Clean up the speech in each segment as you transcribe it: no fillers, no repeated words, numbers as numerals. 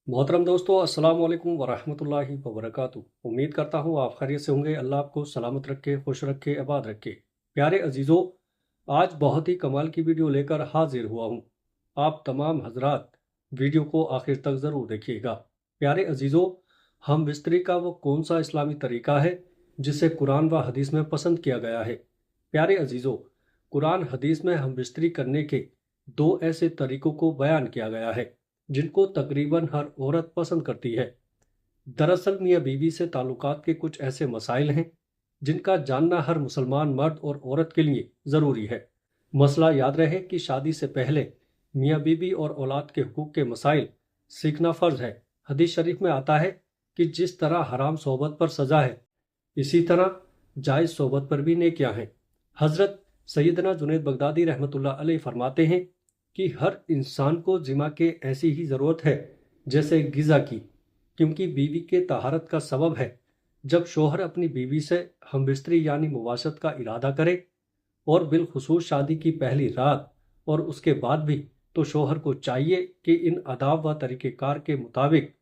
मोहतरम दोस्तों, अस्सलाम वालेकुम वरहमतुल्लाहि वबरकातुहू। उम्मीद करता हूँ आप खैरियत से होंगे। अल्लाह आपको सलामत रखे, खुश रखे, आबाद रखे। प्यारे अजीज़ों, आज बहुत ही कमाल की वीडियो लेकर हाजिर हुआ हूँ। आप तमाम हजरात वीडियो को आखिर तक ज़रूर देखिएगा। प्यारे अजीज़ों, हम बिस्तरी का वो कौन सा इस्लामी तरीका है जिसे कुरान व हदीस में पसंद किया गया है? प्यारे अजीज़ों, कुरान हदीस में हम बिस्तरी करने के दो ऐसे तरीकों को बयान किया गया है जिनको तकरीबन हर औरत पसंद करती है। दरअसल मियाँ बीवी से ताल्लुकात के कुछ ऐसे मसाइल हैं जिनका जानना हर मुसलमान मर्द और औरत के लिए ज़रूरी है। मसला याद रहे कि शादी से पहले मियाँ बीवी और औलाद के हुकूक के मसाइल सीखना फ़र्ज है। हदीस शरीफ में आता है कि जिस तरह हराम सोहबत पर सज़ा है, इसी तरह जायज़ सोहबत पर भी नेकियां हैं। हज़रत सैयदना जुनैद बगदादी रहमतुल्लाह अलैह फरमाते हैं कि हर इंसान को जिमा के ऐसी ही ज़रूरत है जैसे गिज़ा की, क्योंकि बीवी के तहारत का सबब है। जब शोहर अपनी बीवी से हमबिस्तरी यानी मुवाशत का इरादा करे, और बिलखुसूस शादी की पहली रात और उसके बाद भी, तो शोहर को चाहिए कि इन आदाब व तरीक़ेकार के मुताबिक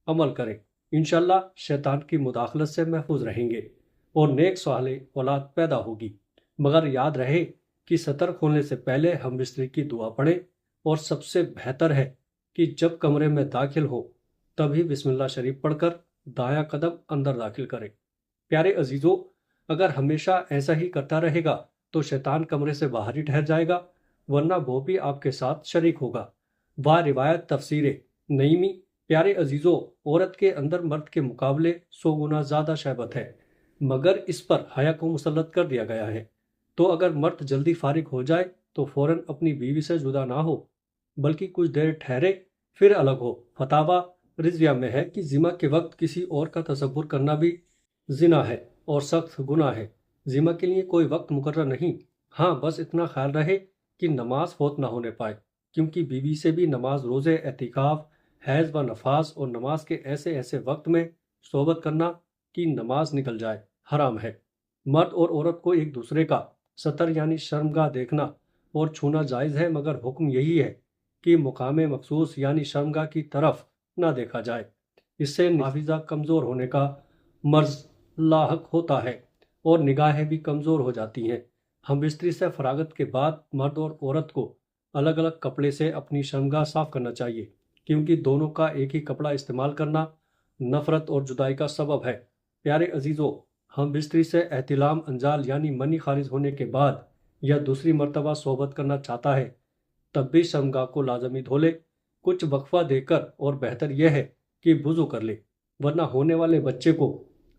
अमल करें। इंशाअल्लाह शैतान की मुदाखलत से महफूज रहेंगे और नेक सालेह औलाद पैदा होगी। मगर याद रहे कि सतर खोलने से पहले हम बिस्तरी की दुआ पढ़ें, और सबसे बेहतर है कि जब कमरे में दाखिल हो तभी बिस्मिल्लाह शरीफ पढ़कर दायां कदम अंदर दाखिल करें। प्यारे अजीजों, अगर हमेशा ऐसा ही करता रहेगा तो शैतान कमरे से बाहर ही ठहर जाएगा, वरना वो भी आपके साथ शरीक होगा। वाह रिवायत तफसीर नईमी। प्यारे अजीजों, औरत के अंदर मर्द के मुकाबले 100 गुना ज्यादा शहबत है, मगर इस पर हया को मुसल्लत कर दिया गया है। तो अगर मर्द जल्दी फारिग हो जाए तो फौरन अपनी बीवी से जुदा ना हो, बल्कि कुछ देर ठहरे फिर अलग हो। फतावा रिजविया में है कि जिमा के वक्त किसी और का तसव्वुर करना भी जिना है और सख्त गुनाह है। जिमा के लिए कोई वक्त मुकर्रर नहीं। हाँ, बस इतना ख्याल रहे कि नमाज फौत ना होने पाए, क्योंकि बीवी से भी नमाज, रोज़े, एतिकाफ, हैज़ व नफास और नमाज के ऐसे ऐसे वक्त में सोबत करना कि नमाज निकल जाए हराम है। मर्द और औरत को एक दूसरे का सतर यानी शर्मगाह देखना और छूना जायज़ है, मगर हुक्म यही है कि मुकाम मखसूस यानी शर्मगाह की तरफ ना देखा जाए। इससे नाफिजा कमज़ोर होने का मर्ज लाहक होता है और निगाहें भी कमज़ोर हो जाती हैं। हम बिस्तरी से फरागत के बाद मर्द और औरत को अलग अलग कपड़े से अपनी शर्मगाह साफ करना चाहिए, क्योंकि दोनों का एक ही कपड़ा इस्तेमाल करना नफरत और जुदाई का सबब है। प्यारे अजीज़ों, हम बिस्तरी से एहतिलाम अंजाल यानी मनी खारिज होने के बाद या दूसरी मर्तबा सोबत करना चाहता है, तब भी शर्मगाह को लाजमी धो ले, कुछ वक्फा देकर, और बेहतर यह है कि वुज़ू कर ले, वरना होने वाले बच्चे को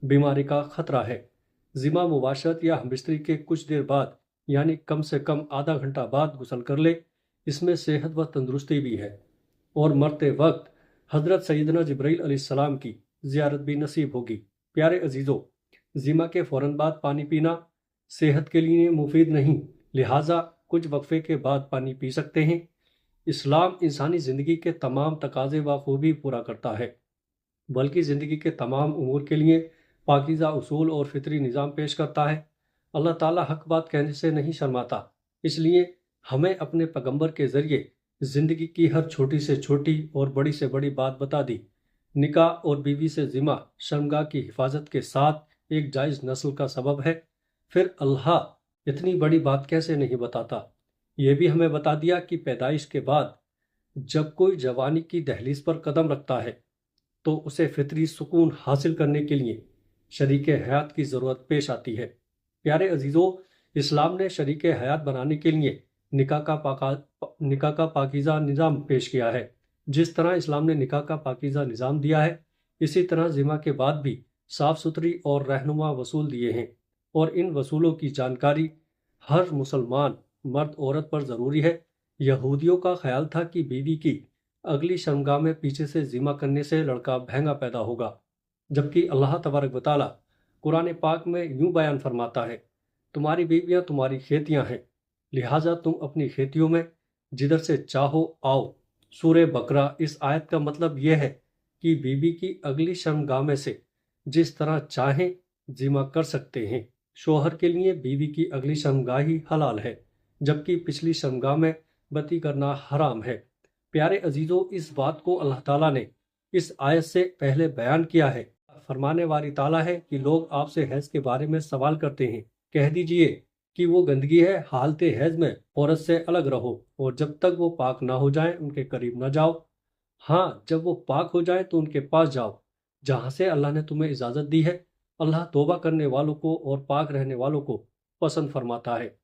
बीमारी का खतरा है। जिमा मुबाशरत या हमबिस्तरी के कुछ देर बाद यानी कम से कम आधा घंटा बाद गुस्ल कर ले, इसमें सेहत व तंदुरुस्ती भी है, और मरते वक्त हजरत सैयदना जिब्राइल अलैहिस्सलाम की जियारत भी नसीब होगी। प्यारे अजीज़ों, जिमा के फ़ौरन बाद पानी पीना सेहत के लिए मुफीद नहीं, लिहाजा कुछ वक्फे के बाद पानी पी सकते हैं। इस्लाम इंसानी ज़िंदगी के तमाम तकाज़े व खूबी पूरा करता है, बल्कि ज़िंदगी के तमाम उमूर के लिए पाकीज़ा उसूल और फितरी निज़ाम पेश करता है। अल्लाह ताला हक बात कहने से नहीं शर्माता, इसलिए हमें अपने पैगंबर के ज़रिए ज़िंदगी की हर छोटी से छोटी और बड़ी से बड़ी बात बता दी। निकाह और बीवी से जिमा शर्मगाह की हिफाजत के साथ एक जायज़ नस्ल का सबब है। फिर अल्लाह इतनी बड़ी बात कैसे नहीं बताता। यह भी हमें बता दिया कि पैदाइश के बाद जब कोई जवानी की दहलीज पर कदम रखता है तो उसे फितरी सुकून हासिल करने के लिए शरीक हयात की ज़रूरत पेश आती है। प्यारे अजीज़ों, इस्लाम ने शरीक हयात बनाने के लिए निकाह का पाकीज़ा निज़ाम पेश किया है। जिस तरह इस्लाम ने निकाह का पाकीज़ा निज़ाम दिया है, इसी तरह जिमा के बाद भी साफ़ सुथरी और रहनुमा वसूल दिए हैं, और इन वसूलों की जानकारी हर मुसलमान मर्द औरत पर ज़रूरी है। यहूदियों का ख्याल था कि बीवी की अगली शर्मगाह में पीछे से जिमा करने से लड़का महंगा पैदा होगा, जबकि अल्लाह तबारक व तआला कुरान पाक में यूं बयान फरमाता है, तुम्हारी बीवियां तुम्हारी खेतियां हैं, लिहाजा तुम अपनी खेतियों में जिधर से चाहो आओ। सूरे बकरा। इस आयत का मतलब यह है कि बीवी की अगली शर्मगाह में से जिस तरह चाहें जिमा कर सकते हैं। शोहर के लिए बीवी की अगली शर्मगाह ही हलाल है, जबकि पिछली शर्मगाह में बती करना हराम है। प्यारे अजीजों, इस बात को अल्लाह ताला ने इस आयत से पहले बयान किया है। फरमाने वाली ताला है कि लोग आपसे हैज के बारे में सवाल करते हैं, कह दीजिए कि वो गंदगी है, हालते हैज में औरत से अलग रहो और जब तक वो पाक ना हो जाए उनके करीब ना जाओ। हाँ, जब वो पाक हो जाए तो उनके पास जाओ जहां से अल्लाह ने तुम्हें इजाजत दी है। अल्लाह तौबा करने वालों को और पाक रहने वालों को पसंद फरमाता है।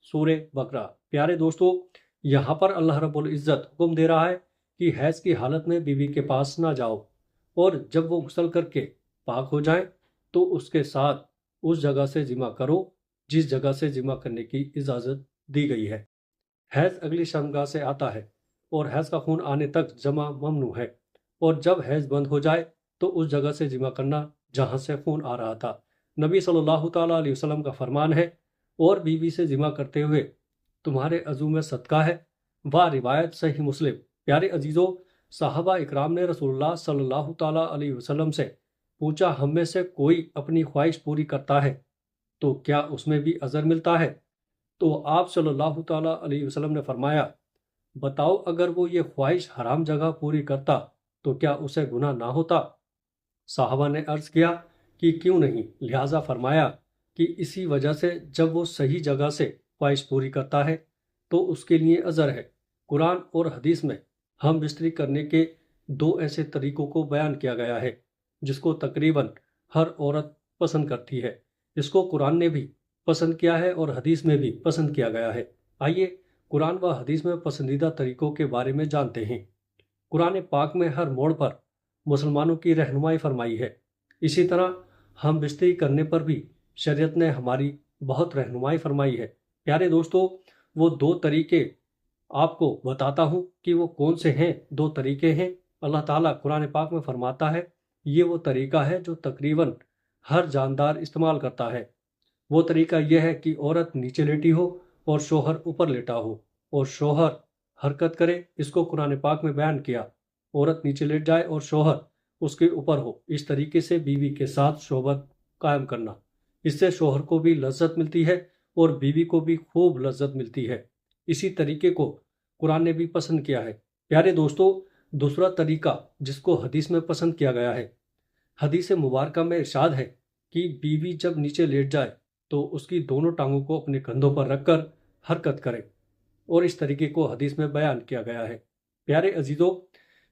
सूरे बकरा। प्यारे दोस्तों, यहाँ पर अल्लाह रब्बुल इज्जत हुक्म दे रहा है कि हैज की हालत में बीवी के पास ना जाओ और जब वो गुस्ल करके पाक हो जाए तो उसके साथ उस जगह से जिमा करो जिस जगह से जिमा करने की इजाज़त दी गई है। हैज अगली शर्मगाह से आता है और हैज का खून आने तक जमा ममनू है और जब हैज बंद हो जाए तो उस जगह से जिमा करना जहां से खून आ रहा था। नबी सल्लल्लाहु ताला अलैहि वसल्लम का फरमान है, और बीवी से जिमा करते हुए तुम्हारे अज़ू में सदका है। वाह रिवायत सही मुस्लिम। प्यारे अजीज़ों, साहबा इकराम ने रसूलुल्लाह सल्लल्लाहु ताला अलैहि वसल्लम से पूछा, हम में से कोई अपनी ख्वाहिश पूरी करता है तो क्या उसमें भी अजर मिलता है? तो आप सल्लल्लाहु ताला अलैहि वसल्लम ने फरमाया, बताओ अगर वो ये ख्वाहिश हराम जगह पूरी करता तो क्या उसे गुनाह ना होता? साहबा ने अर्ज किया कि क्यों नहीं। लिहाजा फरमाया कि इसी वजह से जब वो सही जगह से ख्वाहिश पूरी करता है तो उसके लिए अजर है। कुरान और हदीस में हम बिस्तरी करने के दो ऐसे तरीकों को बयान किया गया है जिसको तकरीबन हर औरत पसंद करती है। इसको कुरान ने भी पसंद किया है और हदीस में भी पसंद किया गया है। आइए कुरान व हदीस में पसंदीदा तरीकों के बारे में जानते हैं। कुरान पाक में हर मोड़ पर मुसलमानों की रहनुमाई फरमाई है। इसी तरह हम बिस्तरी करने पर भी शरीयत ने हमारी बहुत रहनुमाई फरमाई है। प्यारे दोस्तों, वो दो तरीके आपको बताता हूँ कि वो कौन से हैं। दो तरीके हैं। अल्लाह ताला कुरान पाक में फरमाता है, ये वो तरीका है जो तकरीबन हर जानदार इस्तेमाल करता है। वो तरीका यह है कि औरत नीचे लेटी हो और शोहर ऊपर लेटा हो और शोहर हरकत करे। इसको कुरान पाक में बयान किया, औरत नीचे लेट जाए और शोहर उसके ऊपर हो। इस तरीके से बीवी के साथ सोहबत कायम करना, इससे शोहर को भी लज्जत मिलती है और बीवी को भी खूब लज्जत मिलती है। इसी तरीके को कुरान ने भी पसंद किया है। प्यारे दोस्तों, दूसरा तरीका जिसको हदीस में पसंद किया गया है, हदीस मुबारक में इरशाद है कि बीवी जब नीचे लेट जाए तो उसकी दोनों टांगों को अपने कंधों पर रखकर हरकत करे, और इस तरीके को हदीस में बयान किया गया है। प्यारे अजीजों,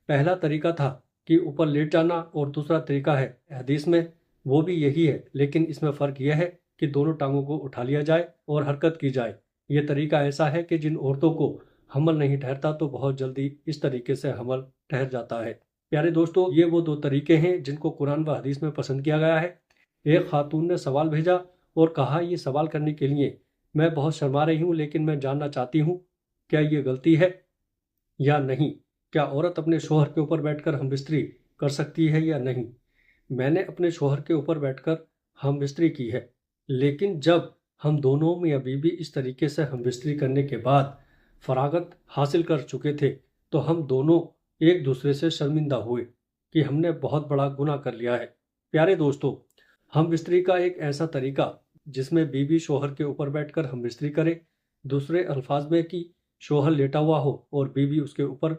पहला तरीका था कि ऊपर लेट जाना और दूसरा तरीका है हदीस में वो भी यही है, लेकिन इसमें फ़र्क यह है कि दोनों टांगों को उठा लिया जाए और हरकत की जाए। ये तरीका ऐसा है कि जिन औरतों को हमल नहीं ठहरता तो बहुत जल्दी इस तरीके से हमल ठहर जाता है। प्यारे दोस्तों, ये वो दो तरीके हैं जिनको कुरान व हदीस में पसंद किया गया है। एक खातून ने सवाल भेजा और कहा, ये सवाल करने के लिए मैं बहुत शर्मा रही हूँ, लेकिन मैं जानना चाहती हूँ क्या ये गलती है या नहीं? क्या औरत अपने शोहर के ऊपर बैठकर हम बिस्तरी कर सकती है या नहीं? मैंने अपने शोहर के ऊपर बैठकर हम बिस्तरी की है, लेकिन जब हम दोनों मियाँ बीवी इस तरीके से हम बिस्तरी करने के बाद फरागत हासिल कर चुके थे तो हम दोनों एक दूसरे से शर्मिंदा हुए कि हमने बहुत बड़ा गुनाह कर लिया है। प्यारे दोस्तों, हम बिस्तरी का एक ऐसा तरीका जिसमें बीवी शोहर के ऊपर बैठकर हम बिस्तरी करे, दूसरे अल्फाज में कि शोहर लेटा हुआ हो और बीवी उसके ऊपर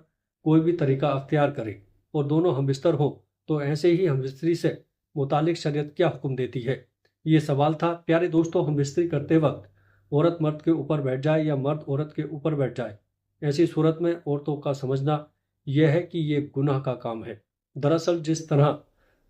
कोई भी तरीका अख्तियार करे और दोनों हम बिस्तर हो, तो ऐसे ही हम बिस्तरी से मुतालिक शरीयत क्या हुक्म देती है, ये सवाल था। प्यारे दोस्तों, हम बिस्तरी करते वक्त औरत मर्द के ऊपर बैठ जाए या मर्द औरत के ऊपर बैठ जाए, ऐसी सूरत में औरतों का समझना यह है कि ये गुनाह का काम है। दरअसल जिस तरह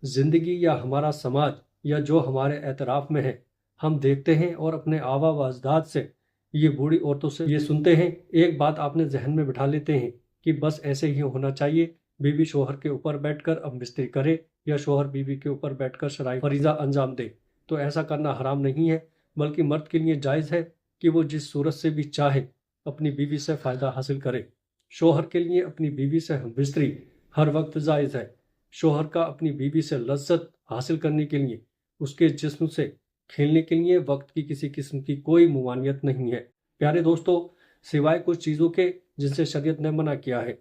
जिंदगी या हमारा समाज या जो हमारे एतराफ़ में है हम देखते हैं और अपने आबा व अजदाद से ये बूढ़ी औरतों से ये सुनते हैं, एक बात आपने जहन में बिठा लेते हैं कि बस ऐसे ही होना चाहिए। बीवी शोहर के ऊपर बैठकर अब बिस्तरी करे या शोहर बीवी के ऊपर बैठकर शराई फरीजा अंजाम दे, तो ऐसा करना हराम नहीं है, बल्कि मर्द के लिए जायज़ है कि वो जिस सूरत से भी चाहे अपनी बीवी से फ़ायदा हासिल करे। शोहर के लिए अपनी बीवी से हम बिस्तरी हर वक्त जायज़ है। शोहर का अपनी बीवी से लज्जत हासिल करने के लिए, उसके जिस्म से खेलने के लिए वक्त की किसी किस्म की कोई मुमानियत नहीं है। प्यारे दोस्तों, सिवाय कुछ चीज़ों के जिनसे शरीयत ने मना किया है,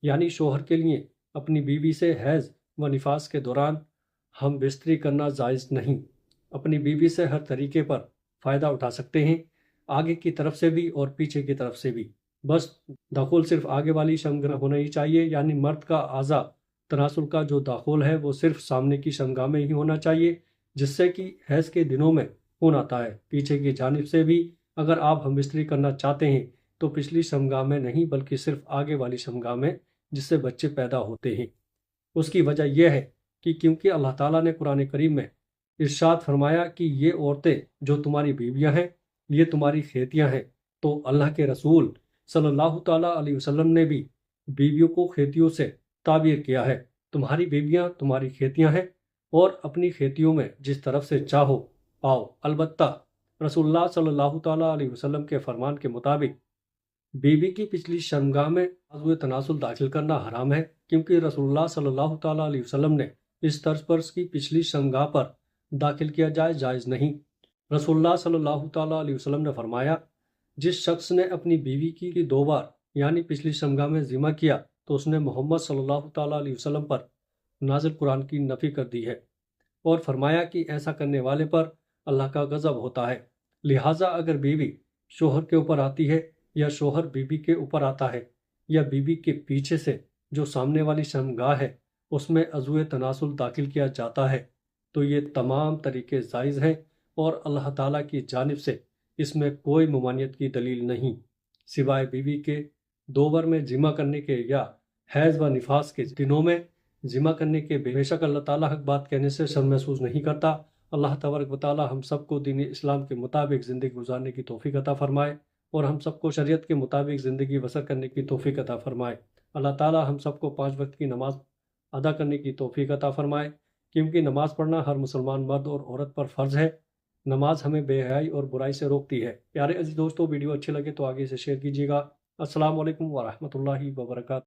यानी शोहर के लिए अपनी बीवी से हैज़ व निफास के दौरान हम बिस्तरी करना जायज़ नहीं। अपनी बीवी से हर तरीके पर फ़ायदा उठा सकते हैं, आगे की तरफ से भी और पीछे की तरफ से भी। बस दखुल सिर्फ आगे वाली शर्मगाह होना ही चाहिए, यानी मर्द का आज़ा تناسل کا جو داخل ہے وہ صرف سامنے کی شمگاہ میں ہی ہونا چاہیے، جس سے کہ حیض کے دنوں میں خون آتا ہے۔ پیچھے کی جانب سے بھی اگر آپ ہم بستری کرنا چاہتے ہیں تو پچھلی شمگاہ میں نہیں بلکہ صرف آگے والی شمگاہ میں، جس سے بچے پیدا ہوتے ہیں۔ اس کی وجہ یہ ہے کہ کیونکہ اللہ تعالیٰ نے قرآن کریم میں ارشاد فرمایا کہ یہ عورتیں جو تمہاری بیویاں ہیں یہ تمہاری کھیتیاں ہیں، تو اللہ کے رسول صلی اللہ تعالیٰ علیہ وسلم نے بھی بیویوں کو کھیتیوں سے تعبیر کیا ہے۔ تمہاری بیویاں تمہاری کھیتیاں ہیں اور اپنی کھیتیوں میں جس طرف سے چاہو آؤ۔ البتہ رسول اللہ صلی اللہ تعالیٰ علیہ وسلم کے فرمان کے مطابق بیوی کی پچھلی شرمگاہ میں عضو تناسل داخل کرنا حرام ہے، کیونکہ رسول اللہ صلی اللہ تعالیٰ علیہ وسلم نے اس طرز پر اس کی پچھلی شرمگاہ پر داخل کیا جائز نہیں۔ رسول اللہ صلی اللہ تعالیٰ علیہ وسلم نے فرمایا، جس شخص نے اپنی بیوی کی 2 بار یعنی پچھلی شرمگاہ میں ذمہ کیا تو اس نے محمد صلی اللہ تعالیٰ علیہ وسلم پر نازل قرآن کی نفی کر دی ہے، اور فرمایا کہ ایسا کرنے والے پر اللہ کا غضب ہوتا ہے۔ لہٰذا اگر بیوی شوہر کے اوپر آتی ہے یا شوہر بیوی کے اوپر آتا ہے یا بیوی کے پیچھے سے جو سامنے والی شرمگاہ ہے اس میں عضو تناسل داخل کیا جاتا ہے تو یہ تمام طریقے جائز ہیں اور اللہ تعالیٰ کی جانب سے اس میں کوئی ممانعت کی دلیل نہیں، سوائے بیوی کے 2 بار میں جمع کرنے کے یا حیض و نفاس کے دنوں میں جمع کرنے کے۔ بے شک اللہ تعالیٰ حق بات کہنے سے شرم محسوس نہیں کرتا۔ اللہ تبارک و تعالیٰ ہم سب کو دین اسلام کے مطابق زندگی گزارنے کی توفیق عطا فرمائے اور ہم سب کو شریعت کے مطابق زندگی بسر کرنے کی توفیق عطا فرمائے۔ اللہ تعالیٰ ہم سب کو 5 وقت کی نماز ادا کرنے کی توفیق عطا فرمائے، کیونکہ نماز پڑھنا ہر مسلمان مرد اور عورت پر فرض ہے۔ نماز ہمیں بے حیائی اور برائی سے روکتی ہے۔ پیارے عزیز دوستو، ویڈیو اچھے لگے تو آگے سے شیئر کیجیے گا۔ السلام علیکم ورحمۃ اللہ وبرکاتہ۔